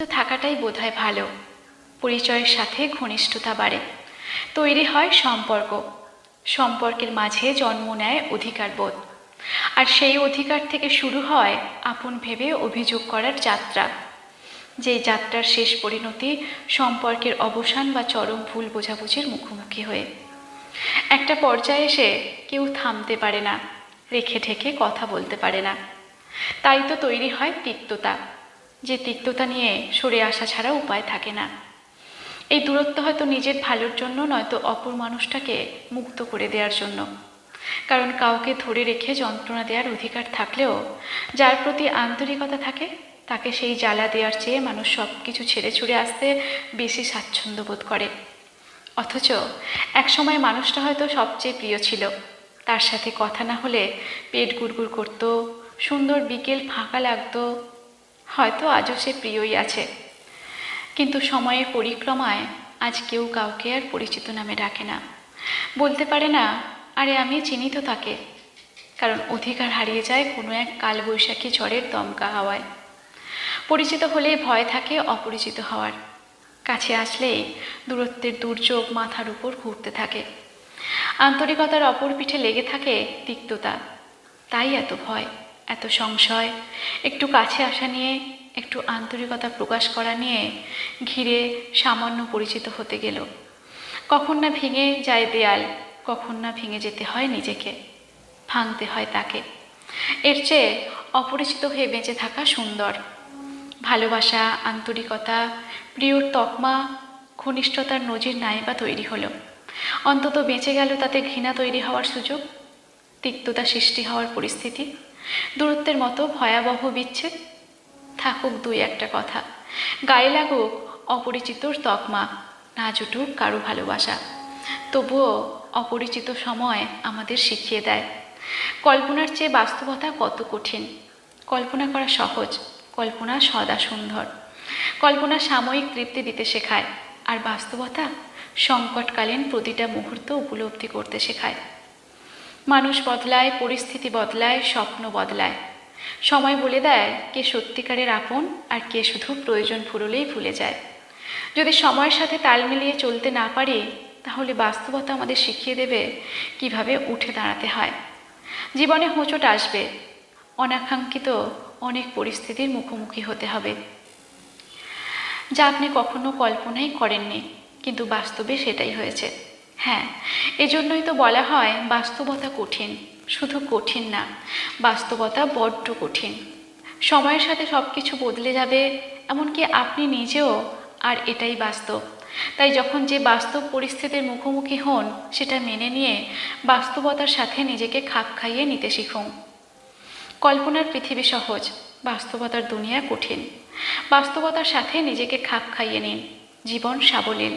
তো থাকাটাই বোধহয় ভালো। পরিচয়ের সাথে ঘনিষ্ঠতা বাড়ে, তৈরি হয় সম্পর্ক, সম্পর্কের মাঝে জন্ম নেয় অধিকারবোধ, আর সেই অধিকার থেকে শুরু হয় আপন ভেবে অভিযোগ করার যাত্রা, যেই যাত্রার শেষ পরিণতি সম্পর্কের অবসান বা চরম ভুল বোঝাবুঝির মুখোমুখি হয়ে। একটা পর্যায়ে এসে কেউ থামতে পারে না, রেখে ঠেকে কথা বলতে পারে না। তাই তো তৈরি হয় তিক্ততা, যে তিক্ততা নিয়ে সরে আসা ছাড়া উপায় থাকে না। এই দূরত্ব হয়তো নিজের ভালোর জন্য, নয়তো অপর মানুষটাকে মুক্ত করে দেওয়ার জন্য। কারণ কাউকে ধরে রেখে যন্ত্রণা দেওয়ার অধিকার থাকলেও যার প্রতি আন্তরিকতা থাকে তাকে সেই জ্বালা দেওয়ার চেয়ে মানুষ সব কিছু ছেড়ে ছুড়ে আসতে বেশি স্বাচ্ছন্দ্য বোধ করে। অথচ একসময় মানুষটা হয়তো সবচেয়ে প্রিয় ছিল, তার সাথে কথা না হলে পেট গুড়গুড় করতো, সুন্দর বিকেল ফাঁকা লাগতো, হয়তো আজও সে প্রিয়ই আছে। কিন্তু সময়ের পরিক্রমায় আজ কেউ কাউকে আর পরিচিত নামে ডাকে না, বলতে পারে না আরে আমি চিনি তো তাকে। কারণ অধিকার হারিয়ে যায় কোনো এক কালবৈশাখী ঝড়ের দমকা হাওয়ায়। পরিচিত হলেই ভয় থাকে অপরিচিত হওয়ার, কাছে আসলেই দূরত্বের দুর্যোগ মাথার উপর ঘুরতে থাকে। আন্তরিকতার অপর পিঠে লেগে থাকে তিক্ততা। তাই এত ভয়, এত সংশয়, একটু কাছে আসা নিয়ে, একটু আন্তরিকতা প্রকাশ করা নিয়ে ঘিরে সামান্য পরিচিত হতে গেল কখন না ভেঙে যায় দেয়াল, কখন না ভেঙে যেতে হয় নিজেকে, ভাঙতে হয় তাকে। এর চেয়ে অপরিচিত হয়ে বেঁচে থাকা সুন্দর। ভালোবাসা, আন্তরিকতা, প্রিয়র তকমা, ঘনিষ্ঠতার নজির নাই বা তৈরি হলো, অন্তত বেঁচে গেল তাতে ঘৃণা তৈরি হওয়ার সুযোগ, তিক্ততা সৃষ্টি হওয়ার পরিস্থিতি, দূরত্বের মতো ভয়াবহ বিচ্ছেদ। থাকুক দুই একটা কথা, গায়ে লাগুক অপরিচিতর তকমা, না জুটুক কারো ভালোবাসা, তবুও অপরিচিত সময় আমাদের শিখিয়ে দেয় কল্পনার চেয়ে বাস্তবতা কত কঠিন। কল্পনা করা সহজ, কল্পনা সদা সুন্দর, কল্পনা সাময়িক তৃপ্তি দিতে শেখায়, আর বাস্তবতা সংকটকালীন প্রতিটা মুহূর্ত উপলব্ধি করতে শেখায়। মানুষ বদলায়, পরিস্থিতি বদলায়, স্বপ্ন বদলায়, সময় বলে দেয় কে সত্যিকারের আপন আর কে শুধু প্রয়োজন ফুরলেই ভুলে যায়। যদি সময়ের সাথে তাল মিলিয়ে চলতে না পারি, তাহলে বাস্তবতা আমাদের শিখিয়ে দেবে কিভাবে উঠে দাঁড়াতে হয়। জীবনে হোঁচট আসবে, অনাকাঙ্ক্ষিত অনেক পরিস্থিতির মুখোমুখি হতে হবে, যা আপনি কখনো কল্পনাই করেননি, কিন্তু বাস্তবে সেটাই হয়েছে। হ্যাঁ, এজন্যই তো বলা হয় বাস্তবতা কঠিন। শুধু কঠিন না, বাস্তবতা বড্ড কঠিন। সময়ের সাথে সব কিছু বদলে যাবে, এমনকি আপনি নিজেও, আর এটাই বাস্তব। তাই যখন যে বাস্তব পরিস্থিতির মুখোমুখি হন, সেটা মেনে নিয়ে বাস্তবতার সাথে নিজেকে খাপ খাইয়ে নিতে শিখুন। কল্পনার পৃথিবী সহজ, বাস্তবতার দুনিয়া কঠিন। বাস্তবতার সাথে নিজেকে খাপ খাইয়ে নিন, জীবন সাবলীল।